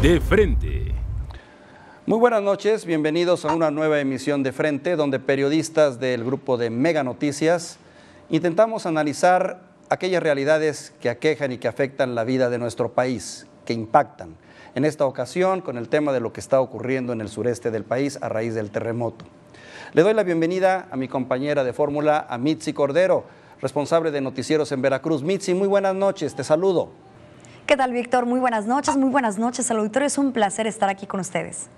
De Frente. Muy buenas noches, bienvenidos a una nueva emisión de Frente, donde periodistas del grupo de Mega Noticias intentamos analizar aquellas realidades que aquejan y que afectan la vida de nuestro país, que impactan. En esta ocasión, con el tema de lo que está ocurriendo en el sureste del país a raíz del terremoto. Le doy la bienvenida a mi compañera de fórmula, a Mitzi Cordero, responsable de noticieros en Veracruz. Mitzi, muy buenas noches, te saludo. ¿Qué tal, Víctor? Muy buenas noches al auditorio. Es un placer estar aquí con ustedes.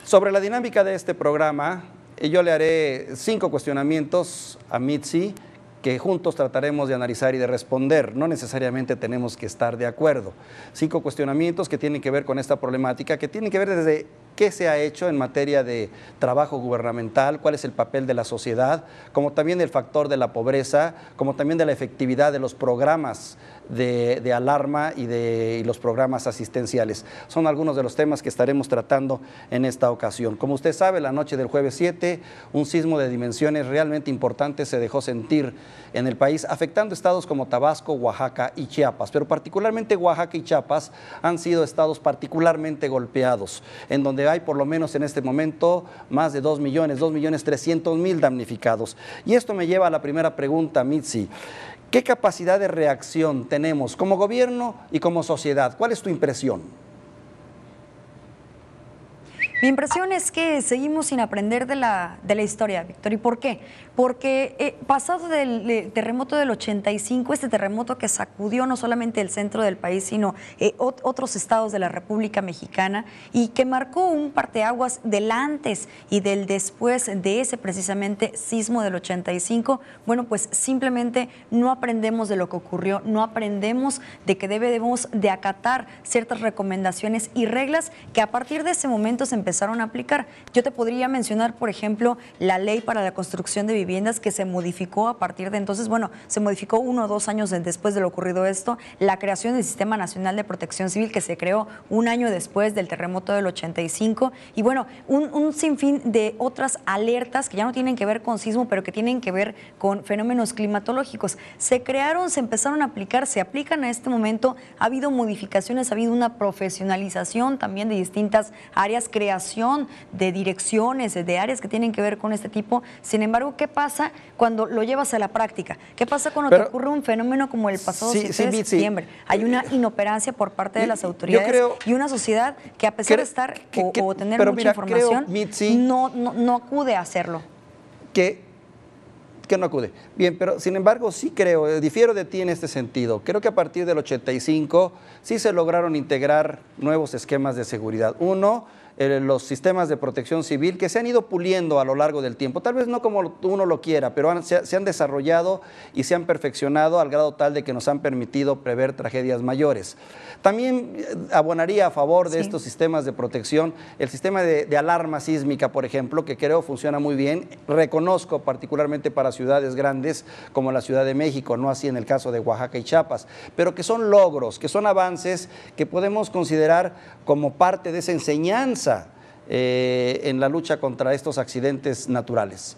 Sobre la dinámica de este programa, yo le haré 5 cuestionamientos a Mitzi que juntos trataremos de analizar y de responder. No necesariamente tenemos que estar de acuerdo. 5 cuestionamientos que tienen que ver con esta problemática, que tienen que ver desde qué se ha hecho en materia de trabajo gubernamental, cuál es el papel de la sociedad, como también el factor de la pobreza, como también de la efectividad de los programas de alarma y los programas asistenciales. Son algunos de los temas que estaremos tratando en esta ocasión. Como usted sabe, la noche del jueves 7, un sismo de dimensiones realmente importantes se dejó sentir en el país, afectando estados como Tabasco, Oaxaca y Chiapas, pero particularmente Oaxaca y Chiapas han sido estados particularmente golpeados, en donde hay por lo menos en este momento más de 2.300.000 damnificados. Y esto me lleva a la primera pregunta, Mitzi. ¿Qué capacidad de reacción tenemos como gobierno y como sociedad? ¿Cuál es tu impresión? Mi impresión es que seguimos sin aprender de la historia, Víctor. ¿Y por qué? Porque pasado del terremoto del 85, este terremoto que sacudió no solamente el centro del país, sino otros estados de la República Mexicana y que marcó un parteaguas del antes y del después de ese precisamente sismo del 85, bueno, pues simplemente no aprendemos de lo que ocurrió, no aprendemos de que debemos de acatar ciertas recomendaciones y reglas que a partir de ese momento se empezaron a aplicar. Yo te podría mencionar, por ejemplo, la ley para la construcción de viviendas que se modificó a partir de entonces, bueno, se modificó 1 o 2 años después de lo ocurrido esto, la creación del Sistema Nacional de Protección Civil que se creó 1 año después del terremoto del 85 y bueno, un sinfín de otras alertas que ya no tienen que ver con sismo, pero que tienen que ver con fenómenos climatológicos. Se crearon, se empezaron a aplicar, se aplican a este momento, ha habido modificaciones, ha habido una profesionalización también de distintas áreas, creación de direcciones, de áreas que tienen que ver con este tipo. Sin embargo, ¿qué pasa cuando lo llevas a la práctica? ¿Qué pasa cuando te ocurre un fenómeno como el pasado 7 de septiembre? Hay una inoperancia por parte de las autoridades y una sociedad que a pesar de estar o tener mucha información, Mitzi, no acude a hacerlo. Que no acude. Bien, pero sin embargo sí creo, difiero de ti en este sentido. Creo que a partir del 85 sí se lograron integrar nuevos esquemas de seguridad. Uno, los sistemas de protección civil que se han ido puliendo a lo largo del tiempo, tal vez no como uno lo quiera, pero se han desarrollado y se han perfeccionado al grado tal de que nos han permitido prever tragedias mayores. También abonaría a favor de estos sistemas de protección el sistema de alarma sísmica, por ejemplo, que creo funciona muy bien. Reconozco particularmente para ciudades grandes como la Ciudad de México, no así en el caso de Oaxaca y Chiapas, pero que son logros, que son avances que podemos considerar como parte de esa enseñanza en la lucha contra estos accidentes naturales.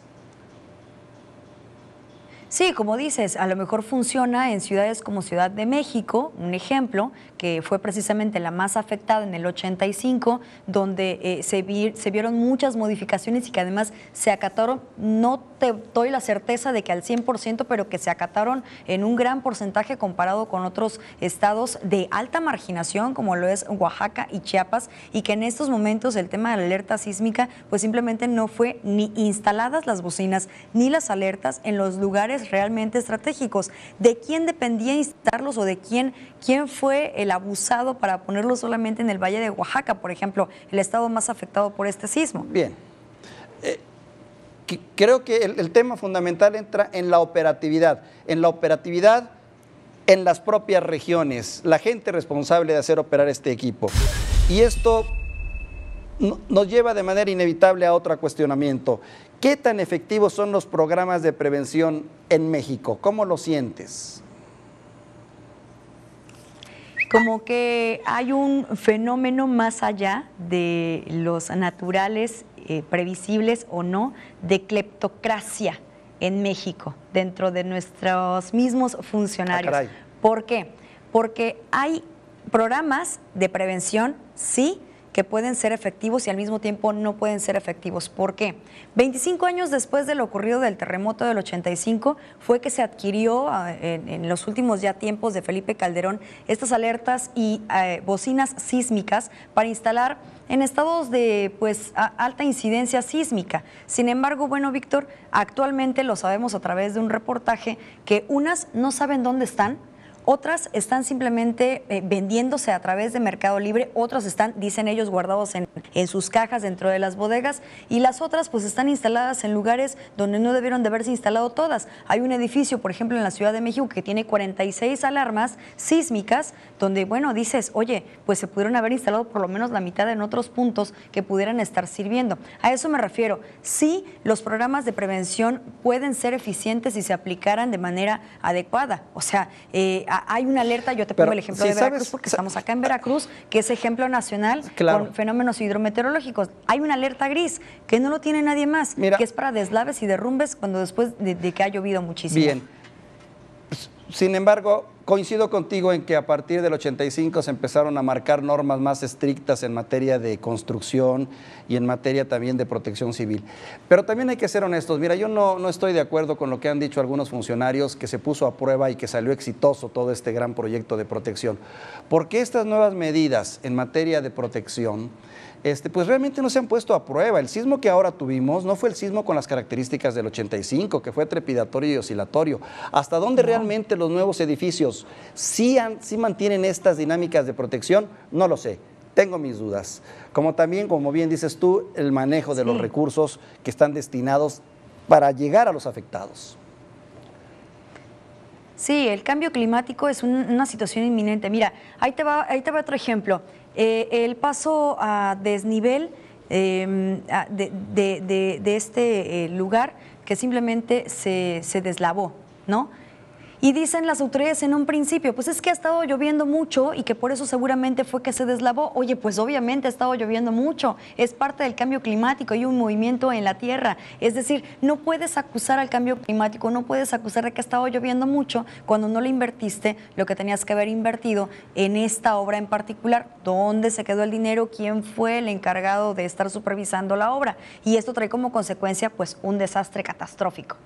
Sí, como dices, a lo mejor funciona en ciudades como Ciudad de México, un ejemplo, que fue precisamente la más afectada en el 85, donde se vieron muchas modificaciones y que además se acataron, no te doy la certeza de que al 100%, pero que se acataron en un gran porcentaje comparado con otros estados de alta marginación, como lo es Oaxaca y Chiapas, y que en estos momentos el tema de la alerta sísmica, pues simplemente no fue ni instaladas las bocinas, ni las alertas en los lugares realmente estratégicos. ¿De quién dependía instalarlos o de quién fue el abusado para ponerlos solamente en el Valle de Oaxaca, por ejemplo, el estado más afectado por este sismo? Bien. Creo que el tema fundamental entra en la operatividad. En las propias regiones, la gente responsable de hacer operar este equipo. Y esto nos lleva de manera inevitable a otro cuestionamiento. ¿Qué tan efectivos son los programas de prevención en México? ¿Cómo lo sientes? Como que hay un fenómeno más allá de los naturales, previsibles o no, de cleptocracia en México, dentro de nuestros mismos funcionarios. Ah, caray. ¿Por qué? Porque hay programas de prevención, sí, que pueden ser efectivos y al mismo tiempo no pueden ser efectivos. ¿Por qué? 25 años después de lo ocurrido del terremoto del 85 fue que se adquirió en los últimos ya tiempos de Felipe Calderón estas alertas y bocinas sísmicas para instalar en estados de alta incidencia sísmica. Sin embargo, bueno, Víctor, actualmente lo sabemos a través de un reportaje que unas no saben dónde están, otras están simplemente vendiéndose a través de Mercado Libre, otras están, dicen ellos, guardados en sus cajas dentro de las bodegas, y las otras pues están instaladas en lugares donde no debieron de haberse instalado todas. Hay un edificio, por ejemplo, en la Ciudad de México que tiene 46 alarmas sísmicas, donde, bueno, dices, oye, pues se pudieron haber instalado por lo menos la mitad en otros puntos que pudieran estar sirviendo. A eso me refiero. Sí, los programas de prevención pueden ser eficientes si se aplicaran de manera adecuada. O sea, hay una alerta, yo te pongo el ejemplo de Veracruz, porque estamos acá en Veracruz, que es ejemplo nacional con fenómenos hidrometeorológicos. Hay una alerta gris que no lo tiene nadie más, que es para deslaves y derrumbes cuando después de que ha llovido muchísimo. Bien. Sin embargo, coincido contigo en que a partir del 85 se empezaron a marcar normas más estrictas en materia de construcción y en materia también de protección civil. Pero también hay que ser honestos. Mira, yo no estoy de acuerdo con lo que han dicho algunos funcionarios, que se puso a prueba y que salió exitoso todo este gran proyecto de protección. Porque estas nuevas medidas en materia de protección pues realmente no se han puesto a prueba. El sismo que ahora tuvimos no fue el sismo con las características del 85, que fue trepidatorio y oscilatorio. ¿Hasta dónde realmente los nuevos edificios sí mantienen estas dinámicas de protección? No lo sé, tengo mis dudas. Como también, como bien dices tú, el manejo de los recursos que están destinados para llegar a los afectados. Sí, el cambio climático es una situación inminente. Mira, ahí te va otro ejemplo. El paso a desnivel de este lugar que simplemente se deslavó, ¿no? Y dicen las autoridades en un principio, pues es que ha estado lloviendo mucho y que por eso seguramente fue que se deslavó. Oye, pues obviamente ha estado lloviendo mucho, es parte del cambio climático, hay un movimiento en la Tierra. Es decir, no puedes acusar al cambio climático, no puedes acusar de que ha estado lloviendo mucho cuando no le invertiste lo que tenías que haber invertido en esta obra en particular. ¿Dónde se quedó el dinero? ¿Quién fue el encargado de estar supervisando la obra? Y esto trae como consecuencia pues un desastre catastrófico.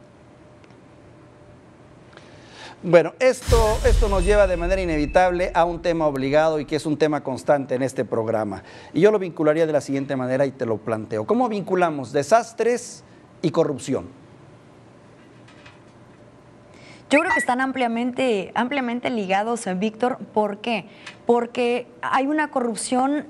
Bueno, esto nos lleva de manera inevitable a un tema obligado y que es un tema constante en este programa. Y yo lo vincularía de la siguiente manera y te lo planteo. ¿Cómo vinculamos desastres y corrupción? Yo creo que están ampliamente ligados, Víctor. ¿Por qué? Porque hay una corrupción,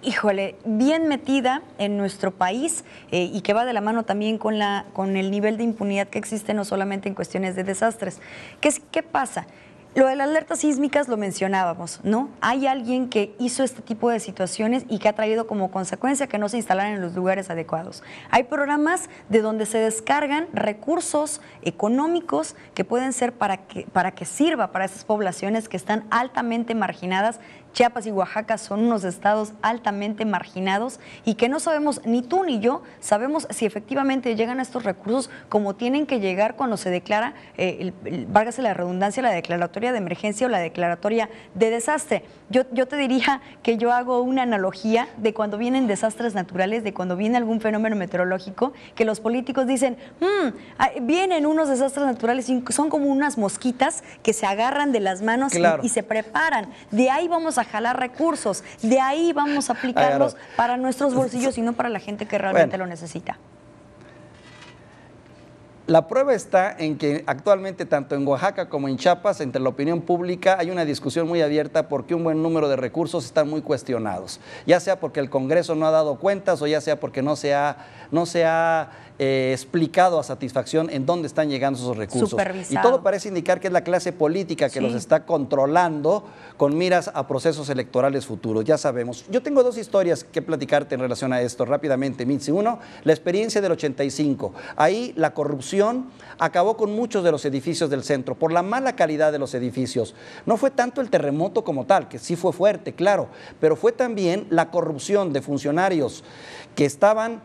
híjole, bien metida en nuestro país y que va de la mano también con el nivel de impunidad que existe, no solamente en cuestiones de desastres. ¿Qué pasa? Lo de las alertas sísmicas lo mencionábamos, ¿no? Hay alguien que hizo este tipo de situaciones y que ha traído como consecuencia que no se instalaran en los lugares adecuados. Hay programas de donde se descargan recursos económicos que pueden ser para que sirva para esas poblaciones que están altamente marginadas. Chiapas y Oaxaca son unos estados altamente marginados y que no sabemos, ni tú ni yo, sabemos si efectivamente llegan a estos recursos como tienen que llegar cuando se declara, válgase la redundancia, la declaratoria de emergencia o la declaratoria de desastre. Yo te diría que yo hago una analogía de cuando vienen desastres naturales, de cuando viene algún fenómeno meteorológico, que los políticos dicen, vienen unos desastres naturales y son como unas mosquitas que se agarran de las manos y se preparan. De ahí vamos a jalar recursos, de ahí vamos a aplicarlos para nuestros bolsillos y no para la gente que realmente lo necesita. La prueba está en que actualmente tanto en Oaxaca como en Chiapas, entre la opinión pública, hay una discusión muy abierta porque un buen número de recursos están muy cuestionados, ya sea porque el Congreso no ha dado cuentas o ya sea porque no se ha explicado a satisfacción en dónde están llegando esos recursos. Supervisado. Y todo parece indicar que es la clase política que los está controlando con miras a procesos electorales futuros, ya sabemos. Yo tengo dos historias que platicarte en relación a esto rápidamente, Mitzi. Uno, la experiencia del 85. Ahí la corrupción acabó con muchos de los edificios del centro por la mala calidad de los edificios. No fue tanto el terremoto como tal, que sí fue fuerte, claro, pero fue también la corrupción de funcionarios que estaban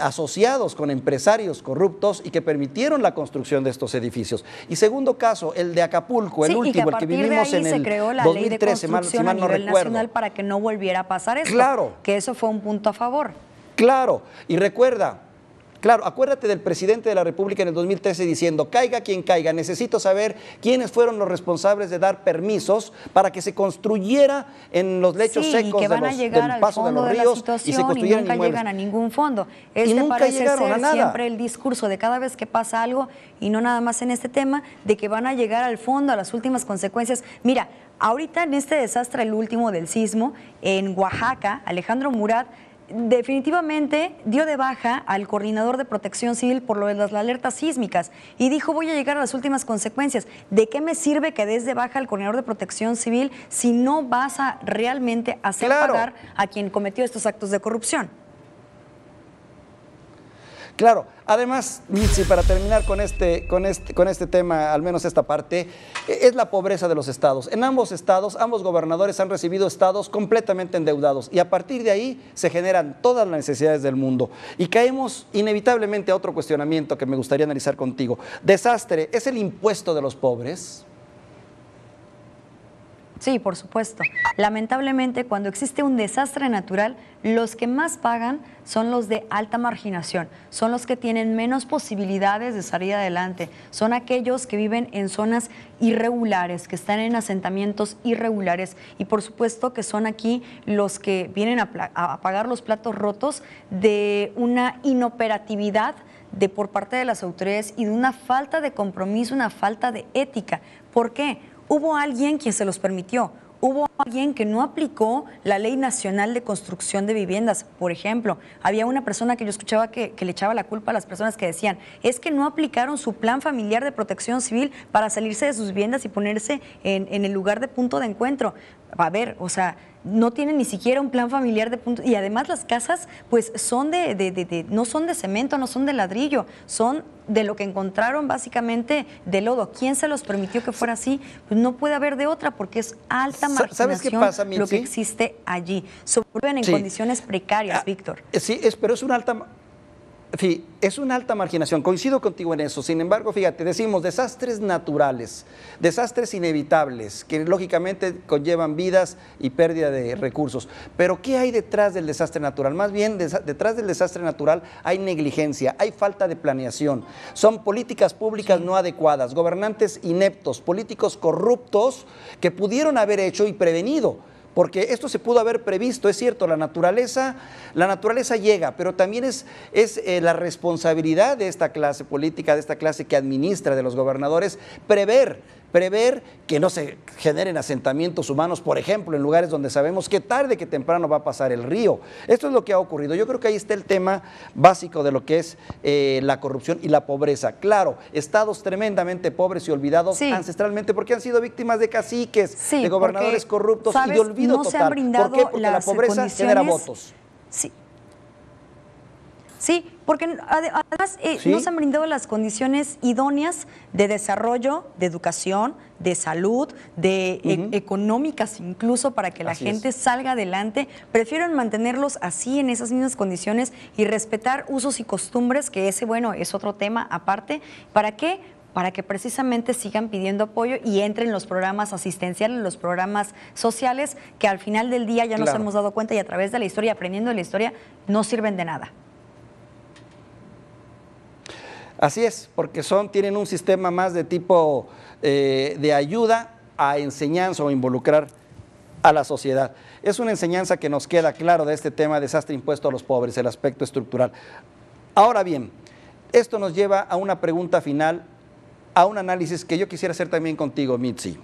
asociados con empresarios corruptos y que permitieron la construcción de estos edificios. Y segundo caso, el de Acapulco, el último, el que vivimos en el 2013, si mal no recuerdo. Nacional para que no volviera a pasar esto. Claro. Que eso fue un punto a favor. Claro, y recuerda, claro, acuérdate del presidente de la República en el 2013 diciendo, caiga quien caiga, necesito saber quiénes fueron los responsables de dar permisos para que se construyera en los lechos secos que van a llegar del paso de los ríos y se construyeran y nunca llegan a ningún fondo. Nunca parece ser siempre el discurso de cada vez que pasa algo, y no nada más en este tema, de que van a llegar al fondo, a las últimas consecuencias. Mira, ahorita en este desastre, el último del sismo, en Oaxaca, Alejandro Murat definitivamente dio de baja al coordinador de Protección Civil por lo de las alertas sísmicas y dijo, voy a llegar a las últimas consecuencias. ¿De qué me sirve que des de baja al coordinador de Protección Civil si no vas a realmente hacer pagar a quien cometió estos actos de corrupción? Claro, además, Mitzi, para terminar con este tema, al menos esta parte, es la pobreza de los estados. En ambos estados, ambos gobernadores han recibido estados completamente endeudados y a partir de ahí se generan todas las necesidades del mundo. Y caemos inevitablemente a otro cuestionamiento que me gustaría analizar contigo. ¿Desastre es el impuesto de los pobres? Sí, por supuesto. Lamentablemente, cuando existe un desastre natural, los que más pagan son los de alta marginación, son los que tienen menos posibilidades de salir adelante, son aquellos que viven en zonas irregulares, que están en asentamientos irregulares y por supuesto que son aquí los que vienen a pagar los platos rotos de una inoperatividad por parte de las autoridades y de una falta de compromiso, una falta de ética. ¿Por qué? Hubo alguien quien se los permitió, hubo alguien que no aplicó la Ley Nacional de Construcción de Viviendas. Por ejemplo, había una persona que yo escuchaba que le echaba la culpa a las personas que decían, es que no aplicaron su plan familiar de protección civil para salirse de sus viviendas y ponerse en el lugar de punto de encuentro. A ver, o sea, no tienen ni siquiera un plan familiar de punto, y además las casas pues son no son de cemento, no son de ladrillo, son de lo que encontraron básicamente de lodo. ¿Quién se los permitió que fuera así? Pues no puede haber de otra porque es alta marginación. ¿Sabes qué pasa, Mitzi? Lo que existe allí. Sobreviven en condiciones precarias, Víctor. Sí, pero es una alta... Sí, es una alta marginación, coincido contigo en eso. Sin embargo, fíjate, decimos desastres naturales, desastres inevitables, que lógicamente conllevan vidas y pérdida de recursos. Pero ¿qué hay detrás del desastre natural? Más bien, detrás del desastre natural hay negligencia, hay falta de planeación, son políticas públicas no adecuadas, gobernantes ineptos, políticos corruptos que pudieron haber hecho y prevenido. Porque esto se pudo haber previsto, es cierto, la naturaleza llega, pero también es la responsabilidad de esta clase política, de esta clase que administra, de los gobernadores, prever que no se generen asentamientos humanos, por ejemplo, en lugares donde sabemos que tarde que temprano va a pasar el río. Esto es lo que ha ocurrido. Yo creo que ahí está el tema básico de lo que es la corrupción y la pobreza. Claro, estados tremendamente pobres y olvidados ancestralmente porque han sido víctimas de caciques, de gobernadores corruptos y de olvido total. ¿Por qué? Porque la pobreza genera votos. Sí, porque además no se han brindado las condiciones idóneas de desarrollo, de educación, de salud, económicas incluso para que la gente salga adelante. Prefieren mantenerlos así en esas mismas condiciones y respetar usos y costumbres, que ese, bueno, es otro tema aparte. ¿Para qué? Para que precisamente sigan pidiendo apoyo y entren los programas asistenciales, los programas sociales, que al final del día ya nos hemos dado cuenta y a través de la historia, aprendiendo de la historia, no sirven de nada. Así es, porque tienen un sistema más de tipo de ayuda a enseñanza o involucrar a la sociedad. Es una enseñanza que nos queda claro de este tema de desastre impuesto a los pobres, el aspecto estructural. Ahora bien, esto nos lleva a una pregunta final, a un análisis que yo quisiera hacer también contigo, Mitzi.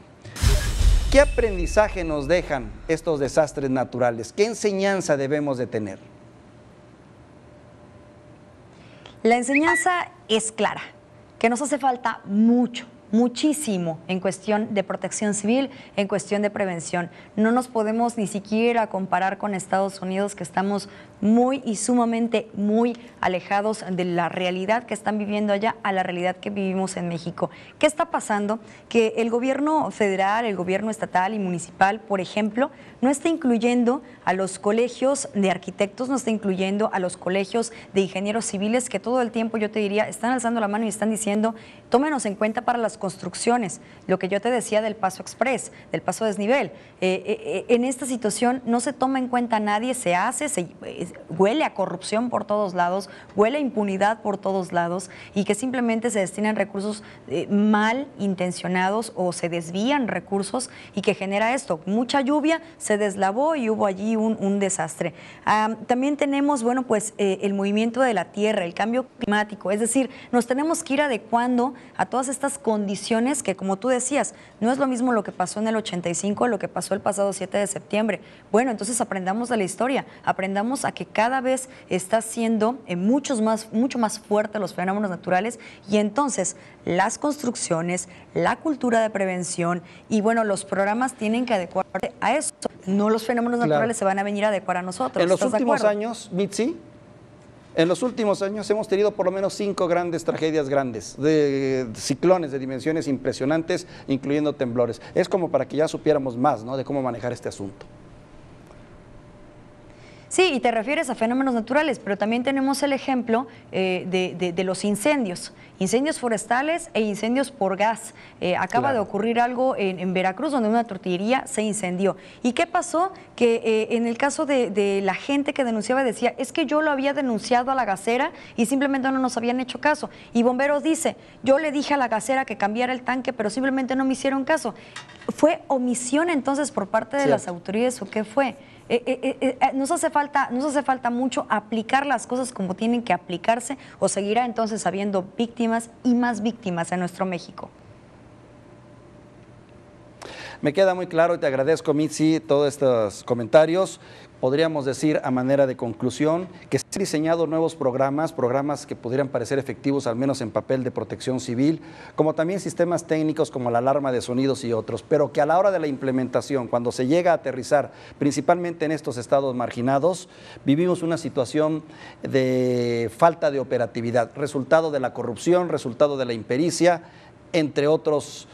¿Qué aprendizaje nos dejan estos desastres naturales? ¿Qué enseñanza debemos de tener? La enseñanza es clara, que nos hace falta mucho, muchísimo en cuestión de protección civil, en cuestión de prevención. No nos podemos ni siquiera comparar con Estados Unidos, que estamos muy y sumamente muy alejados de la realidad que están viviendo allá a la realidad que vivimos en México. ¿Qué está pasando? Que el gobierno federal, el gobierno estatal y municipal, por ejemplo, no está incluyendo a los colegios de arquitectos, no está incluyendo a los colegios de ingenieros civiles, que todo el tiempo, yo te diría, están alzando la mano y están diciendo, tómenos en cuenta para las construcciones. Lo que yo te decía del paso express, del paso desnivel. En esta situación no se toma en cuenta a nadie, se hace, huele a corrupción por todos lados, huele a impunidad por todos lados, y que simplemente se destinan recursos mal intencionados o se desvían recursos, y que genera esto, mucha lluvia, se deslavó y hubo allí un desastre. También tenemos, bueno, pues el movimiento de la tierra, el cambio climático, es decir, nos tenemos que ir adecuando a todas estas condiciones que, como tú decías, no es lo mismo lo que pasó en el 85, lo que pasó el pasado 7 de septiembre. Bueno, entonces aprendamos de la historia, aprendamos a que cada vez está siendo mucho más fuerte los fenómenos naturales, y entonces las construcciones, la cultura de prevención y, bueno, los programas tienen que adecuarse a eso. No los fenómenos naturales se van a venir a adecuar a nosotros. En los últimos años, Mitzi, en los últimos años hemos tenido por lo menos 5 grandes tragedias grandes, de ciclones de dimensiones impresionantes, incluyendo temblores. Es como para que ya supiéramos más, ¿no?, de cómo manejar este asunto. Sí, y te refieres a fenómenos naturales, pero también tenemos el ejemplo de los incendios forestales e incendios por gas. Acaba de ocurrir algo en Veracruz, donde una tortillería se incendió. ¿Y qué pasó? Que en el caso de la gente que denunciaba, decía, es que yo lo había denunciado a la gasera y simplemente no nos habían hecho caso. Y Bomberos dice, yo le dije a la gasera que cambiara el tanque, pero simplemente no me hicieron caso. ¿Fue omisión entonces por parte de las autoridades o qué fue? Nos hace falta mucho aplicar las cosas como tienen que aplicarse, o seguirá entonces habiendo víctimas y más víctimas en nuestro México. Me queda muy claro y te agradezco, Mitzi, todos estos comentarios. Podríamos decir, a manera de conclusión, que se han diseñado nuevos programas que pudieran parecer efectivos, al menos en papel, de protección civil, como también sistemas técnicos como la alarma de sonidos y otros, pero que a la hora de la implementación, cuando se llega a aterrizar, principalmente en estos estados marginados, vivimos una situación de falta de operatividad, resultado de la corrupción, resultado de la impericia, entre otros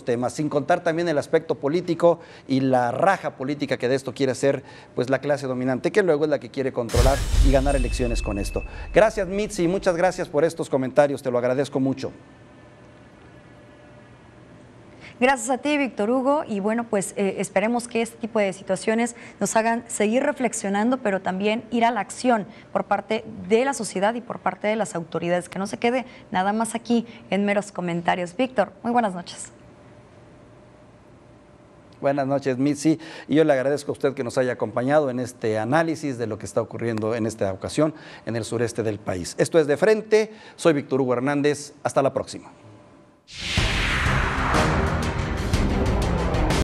temas, sin contar también el aspecto político y la raja política que de esto quiere ser, pues, la clase dominante, que luego es la que quiere controlar y ganar elecciones con esto. Gracias, Mitzi, muchas gracias por estos comentarios, te lo agradezco mucho. Gracias a ti, Víctor Hugo, y bueno, pues esperemos que este tipo de situaciones nos hagan seguir reflexionando, pero también ir a la acción por parte de la sociedad y por parte de las autoridades, que no se quede nada más aquí en meros comentarios. Víctor, muy buenas noches. Buenas noches, Mitzi, y yo le agradezco a usted que nos haya acompañado en este análisis de lo que está ocurriendo en esta ocasión en el sureste del país. Esto es De Frente, soy Víctor Hugo Hernández, hasta la próxima.